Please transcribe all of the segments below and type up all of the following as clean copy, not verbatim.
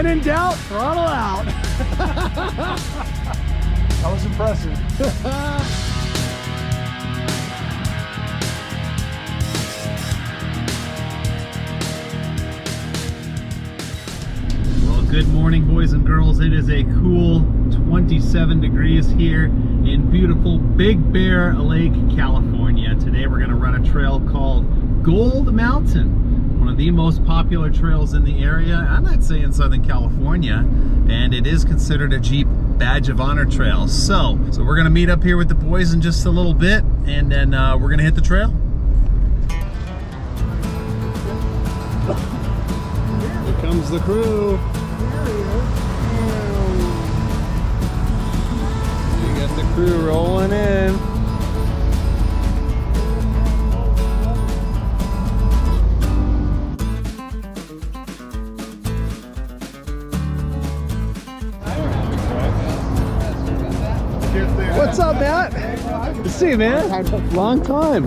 When in doubt, throttle out. That was impressive. Well, good morning, boys and girls. It is a cool 27 degrees here in beautiful Big Bear Lake, California. Today we're going to run a trail called Gold Mountain, one of the most popular trails in the area, and I'd say in Southern California, and it is considered a Jeep Badge of Honor trail. So we're going to meet up here with the boys in just a little bit, and then we're going to hit the trail. Here comes the crew. We got the crew rolling in. What's up, Matt? Good to see you, man. Long time.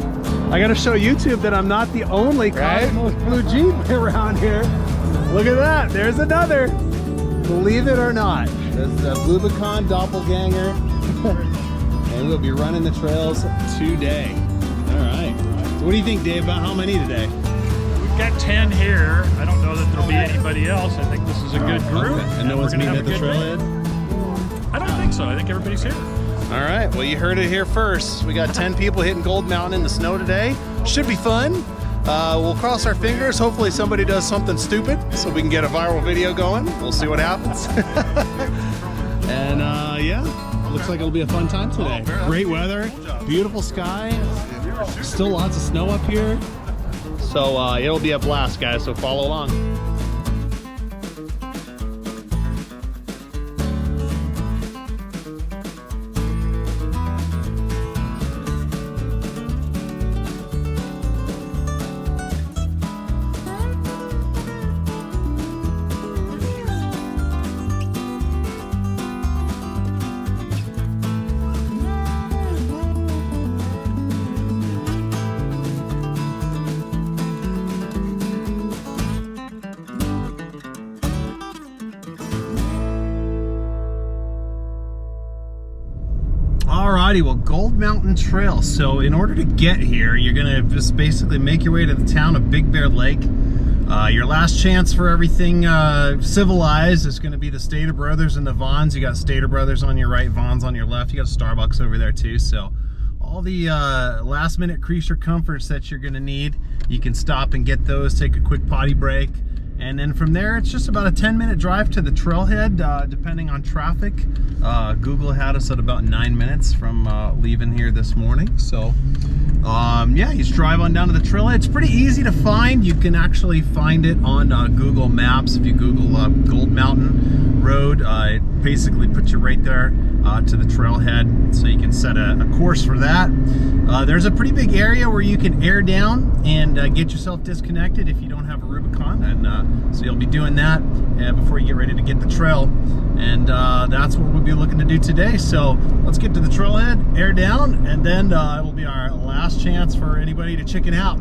I gotta show YouTube that I'm not the only Cosmos Blue Jeep around here. Look at that, there's another. Believe it or not. That's the Blubicon doppelganger. And we'll be running the trails today. All right. So what do you think, Dave, about how many today? We've got 10 here. I don't know that there'll be anybody else. I think this is a good group. Okay. And no one's meeting at the trailhead? I don't think so. I think everybody's here. All right, well, you heard it here first. We got 10 people hitting Gold Mountain in the snow today. Should be fun. We'll cross our fingers. Hopefully somebody does something stupid so we can get a viral video going. We'll see what happens. And yeah, looks like it'll be a fun time today. Great weather, beautiful sky, still lots of snow up here. So it'll be a blast, guys, so follow along. Alrighty, well, Gold Mountain Trail. So in order to get here, you're gonna just basically make your way to the town of Big Bear Lake. Your last chance for everything civilized is gonna be the Stater Brothers and the Vons. You got Stater Brothers on your right, Vons on your left. You got a Starbucks over there too. So all the last minute creature comforts that you're gonna need, you can stop and get those, take a quick potty break. And then from there, it's just about a 10-minute drive to the trailhead, depending on traffic. Google had us at about 9 minutes from leaving here this morning. So, yeah, you just drive on down to the trailhead. It's pretty easy to find. You can actually find it on Google Maps. If you Google Gold Mountain Road, it basically puts you right there to the trailhead, so you can set a course for that. There's a pretty big area where you can air down and get yourself disconnected if you don't have a Rubicon, and so you'll be doing that before you get ready to get the trail, and that's what we'll be looking to do today. So let's get to the trailhead, air down, and then it will be our last chance for anybody to chicken out.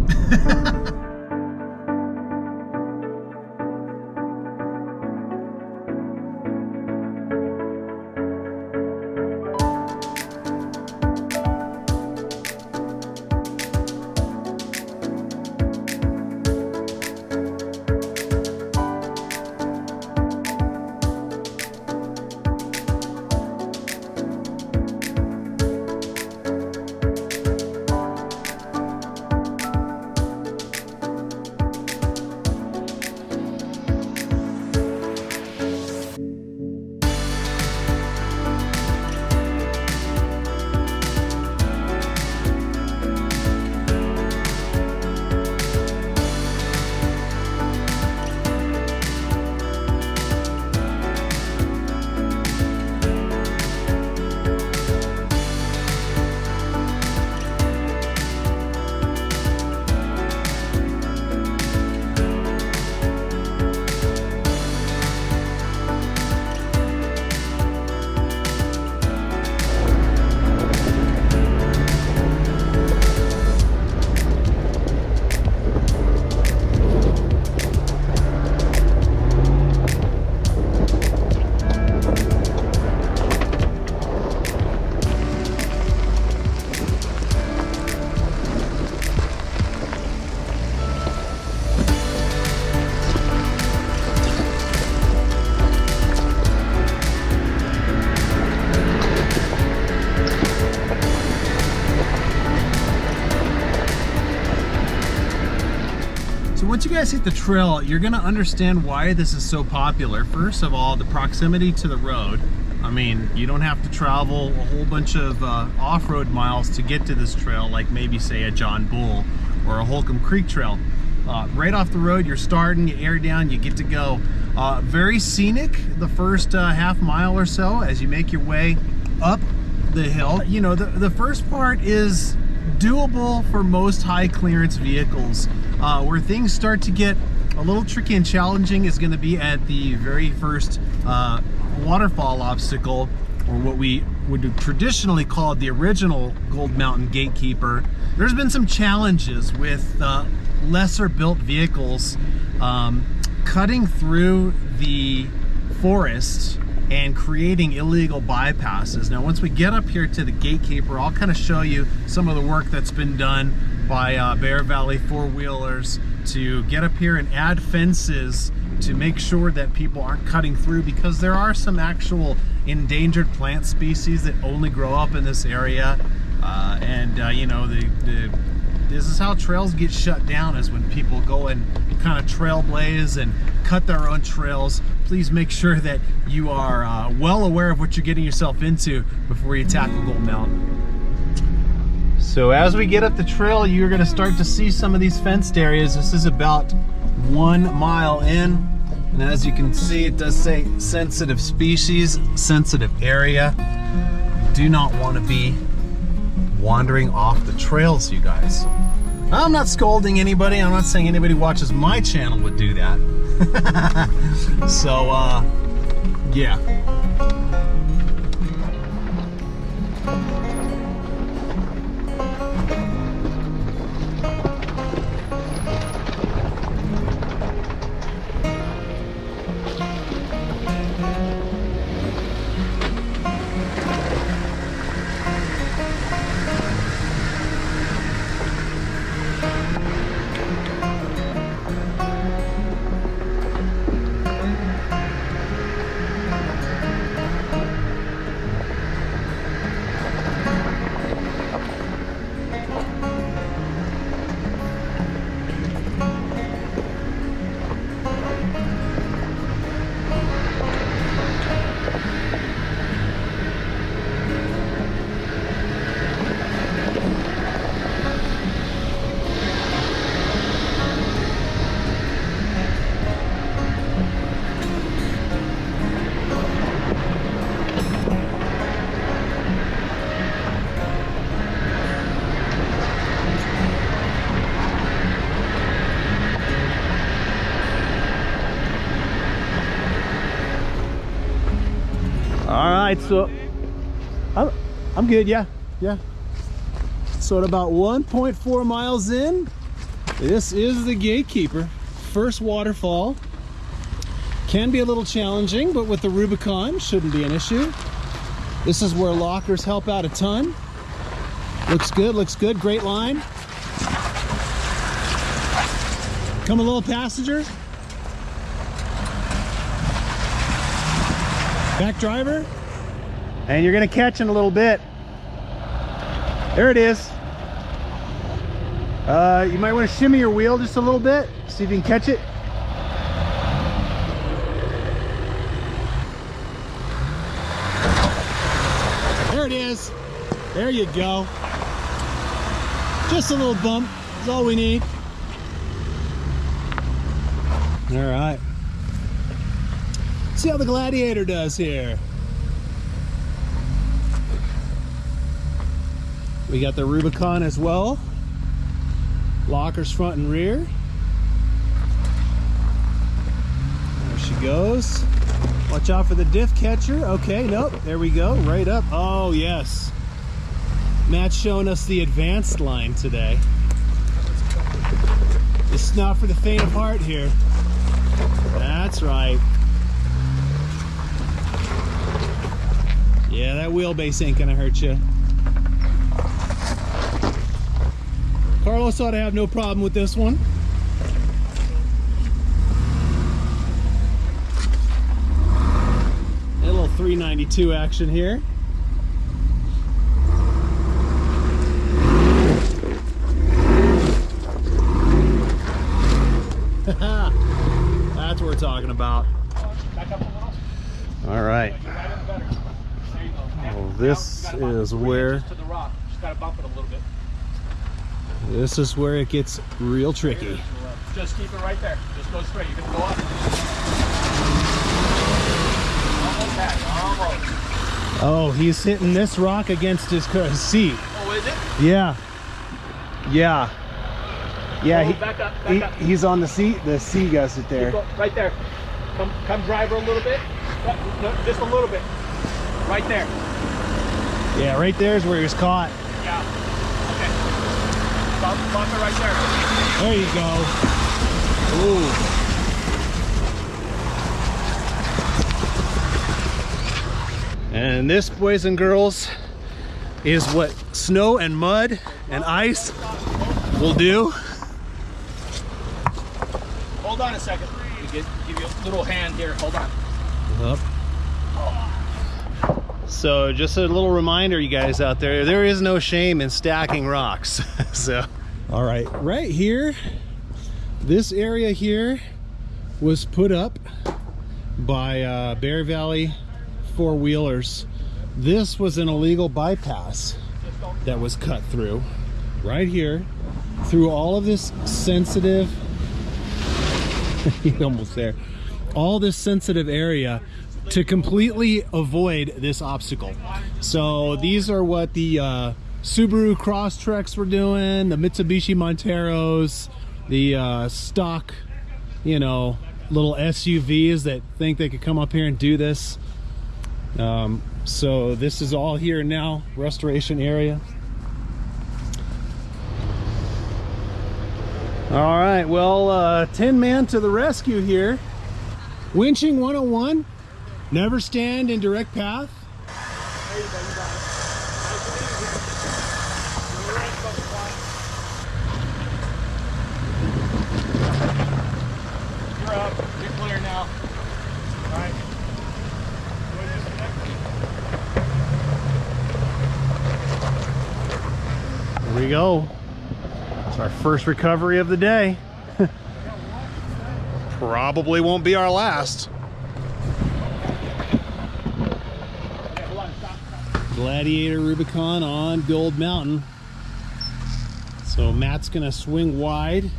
once you guys hit the trail, you're gonna understand why this is so popular. First of all, the proximity to the road. I mean, you don't have to travel a whole bunch of off-road miles to get to this trail, like maybe say a John Bull or a Holcomb Creek trail. Right off the road, you're starting, you air down, you get to go. Very scenic the first half mile or so as you make your way up the hill. You know, the first part is doable for most high clearance vehicles. Where things start to get a little tricky and challenging is going to be at the very first waterfall obstacle, or what we would traditionally call the original Gold Mountain Gatekeeper. There's been some challenges with lesser built vehicles cutting through the forest and creating illegal bypasses. Now, once we get up here to the Gatekeeper, I'll kind of show you some of the work that's been done by Bear Valley four-wheelers to get up here and add fences to make sure that people aren't cutting through, because there are some actual endangered plant species that only grow up in this area. You know, this is how trails get shut down, is when people go and kind of trailblaze and cut their own trails. Please make sure that you are well aware of what you're getting yourself into before you tackle Gold Mountain. So as we get up the trail, you're going to start to see some of these fenced areas. This is about 1 mile in, and as you can see, it does say sensitive species, sensitive area. Do not want to be wandering off the trails, you guys. I'm not scolding anybody. I'm not saying anybody who watches my channel would do that. So, yeah. So I'm good, yeah. So at about 1.4 miles in, this is the Gatekeeper. First waterfall. Can be a little challenging, but with the Rubicon, shouldn't be an issue. This is where lockers help out a ton. Looks good, great line. Come a little passenger. Back driver. And you're gonna catch in a little bit. There it is. You might want to shimmy your wheel just a little bit, see if you can catch it. There it is. There you go. Just a little bump is all we need. All right. See how the Gladiator does here. We got the Rubicon as well. Lockers front and rear. There she goes. Watch out for the diff catcher. Okay, nope, there we go, right up. Oh yes. Matt's showing us the advanced line today. It's not for the faint of heart here. That's right. Yeah, that wheelbase ain't gonna hurt you. Carlos ought to have no problem with this one. A little 392 action here. about. Back up a little. All right. You're right in the gutter. There you go. Well, this is where. Just to the rock. Just gotta bump it a little bit. This is where it gets real tricky. Just keep it right there. Just go straight. You're gonna go up. Almost had it. Almost. Oh, he's hitting this rock against his seat. Oh, is it? Yeah. Yeah. Yeah. Oh, back up. Back up. He's on the seat. The sea gusset there. Right there. Come drive her a little bit. No, just a little bit. Right there. Yeah, right there is where he was caught. Yeah. Okay. Bump it right there. There you go. Ooh. And this, boys and girls, is what snow and mud and ice will do. Hold on a second. Give you a little hand here. Hold on. Up. So just a little reminder, you guys out there, there is no shame in stacking rocks. So, all right here, this area here was put up by Bear Valley four-wheelers. This was an illegal bypass that was cut through right here, through all of this sensitive almost there, all this sensitive area to completely avoid this obstacle. So these are what the Subaru Crosstreks were doing, the Mitsubishi Monteros, the stock, you know, little SUVs that think they could come up here and do this. So this is all here now, restoration area. All right, well, 10 man to the rescue here. Winching 101, never stand in direct path. You're up. You're clear now. All right. Here we go. It's our first recovery of the day. Probably won't be our last. Gladiator Rubicon on Gold Mountain. So Matt's gonna swing wide.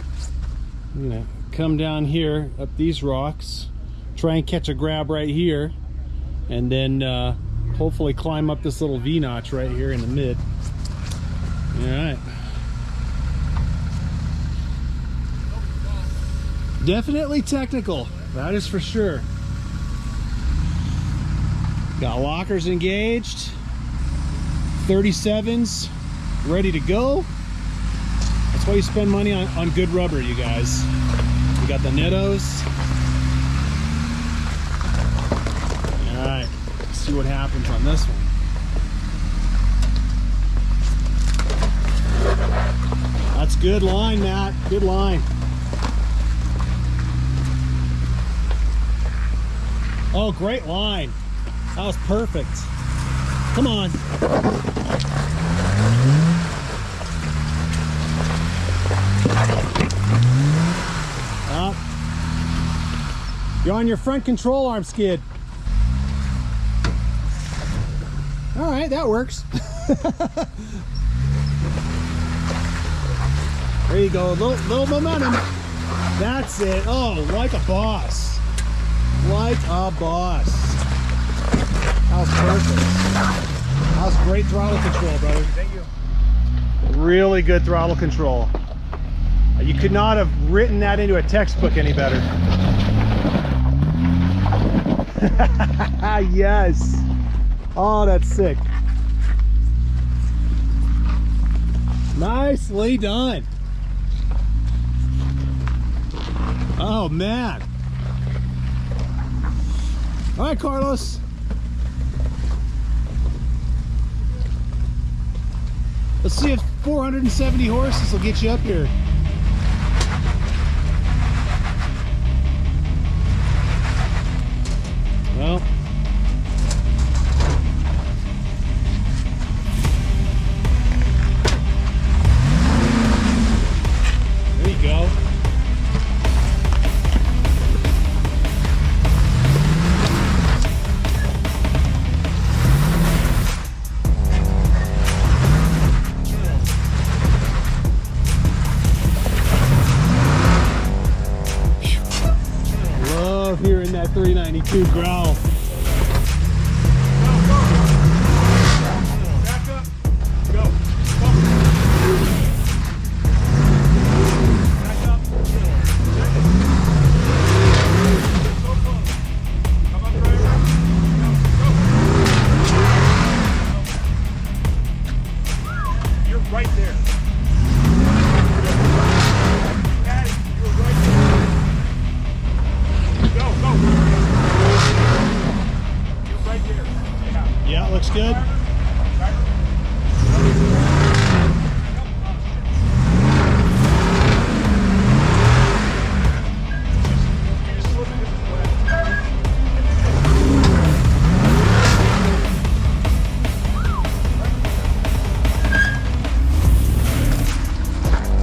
I'm gonna come down here up these rocks, try and catch a grab right here, and then hopefully climb up this little V-notch right here in the mid. All right. Definitely technical, that is for sure. Got lockers engaged, 37s ready to go. That's why you spend money on good rubber, you guys. We got the Nettos. All right, let's see what happens on this one. That's good line, Matt, good line. Oh, great line. That was perfect. Come on. Up. You're on your front control arm skid. All right, that works. There you go, little momentum. That's it. Oh, like a boss. Like a boss. That was perfect. That was great throttle control, brother. Thank you. Really good throttle control. You could not have written that into a textbook any better. Yes. Oh, that's sick. Nicely done. Oh, man. All right, Carlos. Let's see if 470 horses will get you up here. Well, there you go. YouTube growl. Back up. Go. Back up. So close. Come up, driver. Go. You're right there. Patty, you're right there. Go, go. You're right there. Yeah. Yeah, looks good.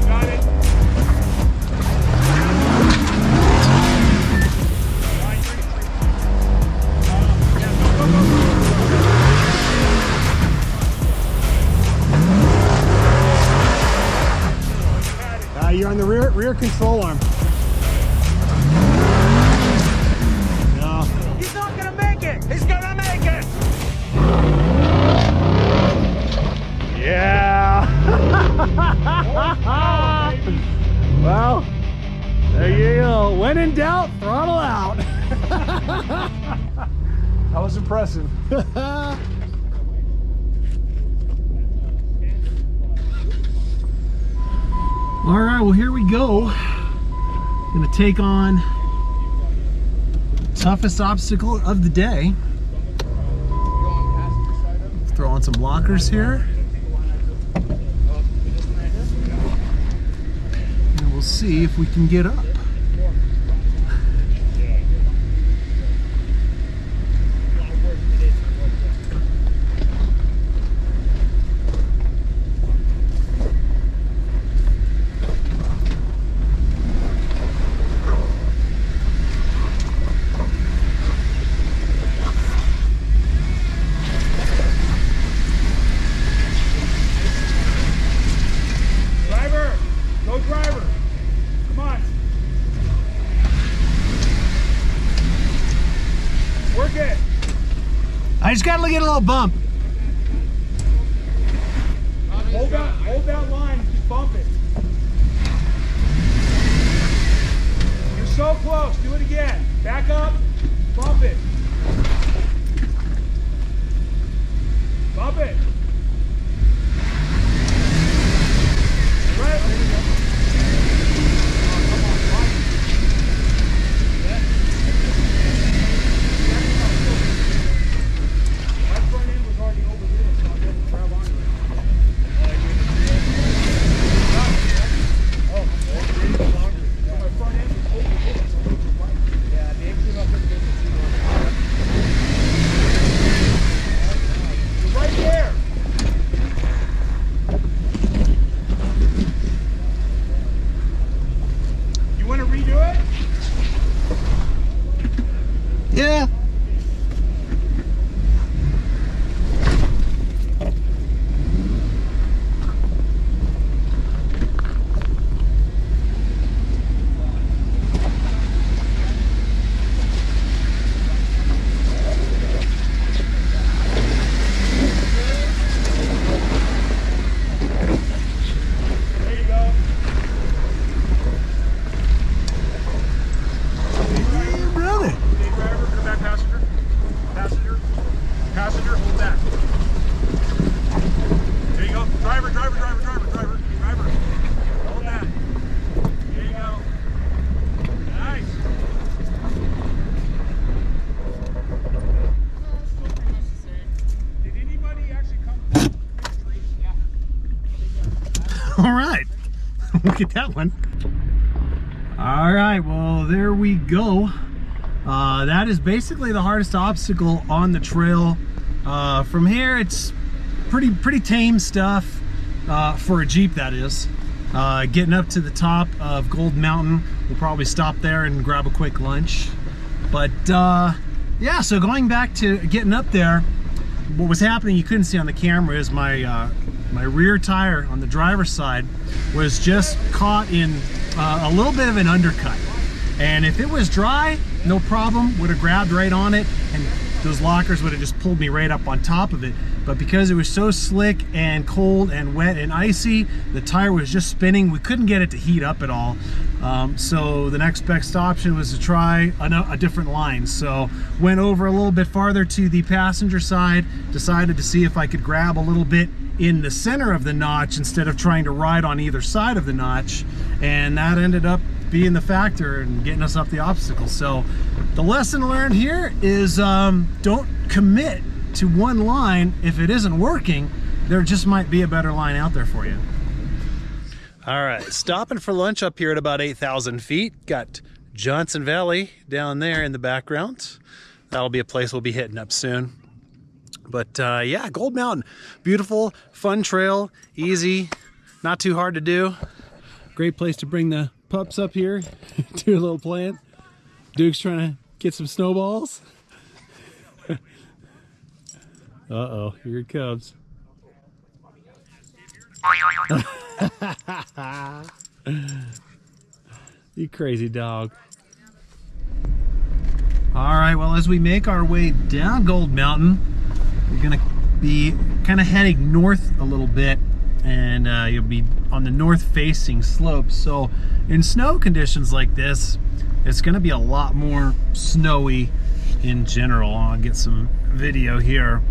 Got it. You're on the rear control arm. No. He's not gonna make it! He's gonna make it! Yeah. Well, there you go. When in doubt, throttle out. That was impressive. All right, well, here we go. Gonna take on toughest obstacle of the day. Let's throw on some lockers here. And we'll see if we can get up. Driver! Go driver! Come on! Work it! I just gotta get a little bump. Hold that line, just bump it. You're so close, do it again. Back up, bump it. Bump it. Right, there you go. Oh, come on, bump it. My front end was already over there, so I'll be able to grab onto it. Oh, it's longer. So my front end was over here, so I was right. Yeah, the exit up is you're right there. You want to redo it? Yeah. There you go. Hey, brother. Hey, driver, come back, passenger. Passenger. Passenger, hold back. There you go. Driver, driver, driver, driver, driver, driver. Hold that. There you go. Nice. Did anybody actually come from the street? Yeah. All right. Look at that one. All right, well, there we go. That is basically the hardest obstacle on the trail. From here, it's pretty tame stuff for a Jeep, that is. Getting up to the top of Gold Mountain, we'll probably stop there and grab a quick lunch. But yeah, so going back to getting up there, what was happening, you couldn't see on the camera, is my my rear tire on the driver's side was just caught in a little bit of an undercut. And if it was dry, no problem, would have grabbed right on it, and those lockers would have just pulled me right up on top of it. But because it was so slick and cold and wet and icy, the tire was just spinning. We couldn't get it to heat up at all. So the next best option was to try a different line. So went over a little bit farther to the passenger side, decided to see if I could grab a little bit in the center of the notch instead of trying to ride on either side of the notch. And that ended up being the factor and getting us up the obstacle. So the lesson learned here is don't commit to one line if it isn't working. There just might be a better line out there for you. All right, stopping for lunch up here at about 8,000 feet. Got Johnson Valley down there in the background. That'll be a place we'll be hitting up soon. But yeah, Gold Mountain, beautiful, fun trail, easy, not too hard to do. Great place to bring the pups up here, do a little playing. Duke's trying to get some snowballs. Uh-oh, here it comes. You crazy dog. All right, well, as we make our way down Gold Mountain, we're gonna be kind of heading north a little bit, and you'll be on the north facing slopes. So in snow conditions like this, it's gonna be a lot more snowy in general. I'll get some video here.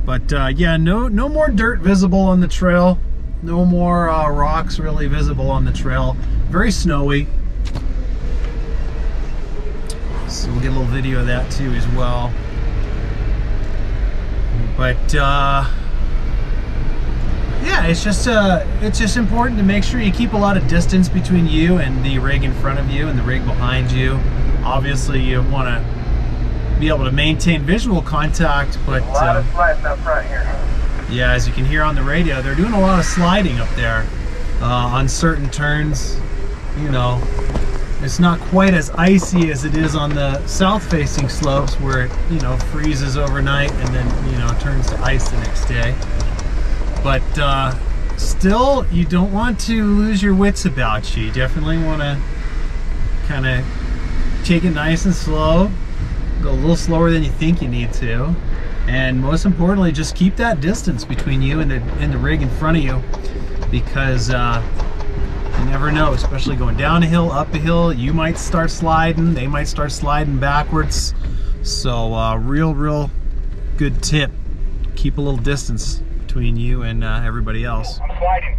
But yeah, no more dirt visible on the trail. No more rocks really visible on the trail. Very snowy. So we'll get a little video of that too as well. But yeah, it's just important to make sure you keep a lot of distance between you and the rig in front of you and the rig behind you. Obviously, you want to be able to maintain visual contact, but a lot of sliding up front here. Yeah, as you can hear on the radio, they're doing a lot of sliding up there on certain turns. You know, it's not quite as icy as it is on the south-facing slopes where it, you know, freezes overnight and then, you know, turns to ice the next day. But still, you don't want to lose your wits about you. You definitely want to kind of take it nice and slow, go a little slower than you think you need to, and most importantly, just keep that distance between you and the rig in front of you, because you never know, especially going down a hill, up a hill, you might start sliding, they might start sliding backwards. So real good tip, keep a little distance between you and everybody else. I'm sliding.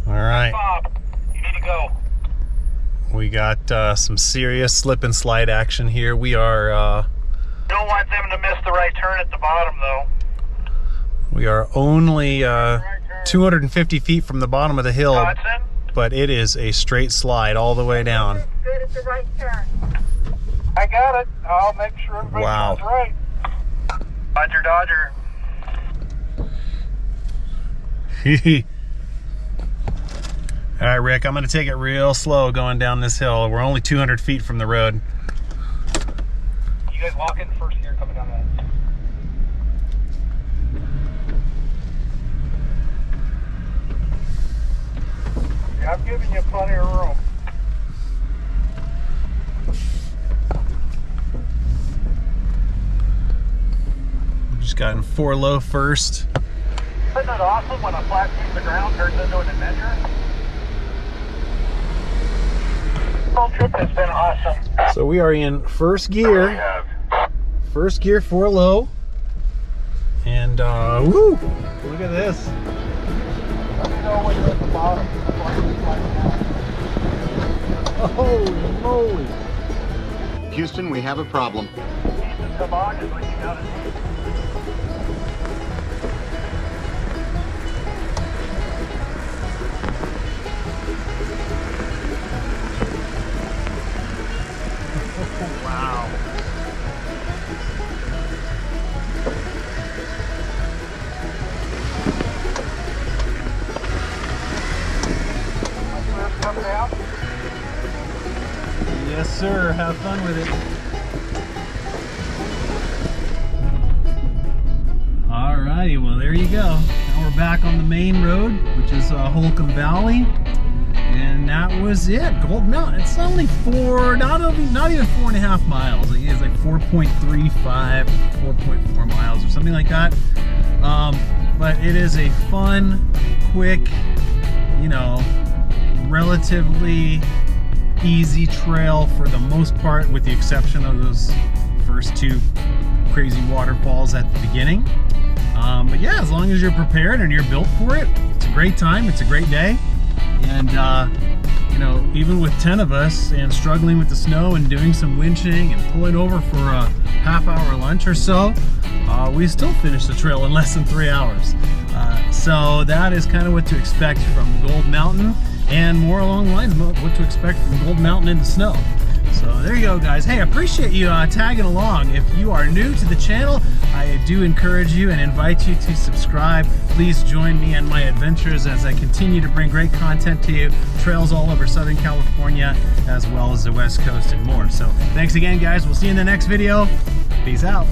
All right. Bob, you need to go. We got some serious slip and slide action here. We are Don't want them to miss the right turn at the bottom, though. we are only 250 feet from the bottom of the hill, Johnson? but it is a straight slide all the way down. Good at the right turn. I got it. I'll make sure everybody Wow. turns right. Dodger, Dodger. All right, Rick, I'm going to take it real slow going down this hill. We're only 200 feet from the road. You guys walk in first here coming down that. Yeah, I'm giving you plenty of room. We just got in 4 low first. Isn't it awesome when a flat piece of ground turns into an adventure? The whole trip has been awesome. So we are in first gear. have. First gear, 4 low. And woo! Look at this. Let me know when you're at the bottom. Holy moly! Houston, we have a problem. Jesus, come on, is what you gotta do. Wow. Coming out. Yes, sir. Have fun with it. Alrighty, well, there you go. Now we're back on the main road, which is Holcomb Valley. And that was it. Gold Mountain. It's only not even 4.5 miles. I think it's like 4.35, 4.4 miles or something like that. But it is a fun, quick, you know, relatively easy trail for the most part, with the exception of those first two crazy waterfalls at the beginning. But yeah, as long as you're prepared and you're built for it, it's a great time. It's a great day. And you know, even with 10 of us and struggling with the snow and doing some winching and pulling over for a half-hour lunch or so, we still finished the trail in less than 3 hours. So that is kind of what to expect from Gold Mountain, and more along the lines of what to expect from Gold Mountain in the snow. So there you go, guys. Hey, I appreciate you tagging along. If you are new to the channel, I do encourage you and invite you to subscribe. Please join me in my adventures as I continue to bring great content to you, trails all over Southern California, as well as the West Coast and more. So thanks again, guys. We'll see you in the next video. Peace out.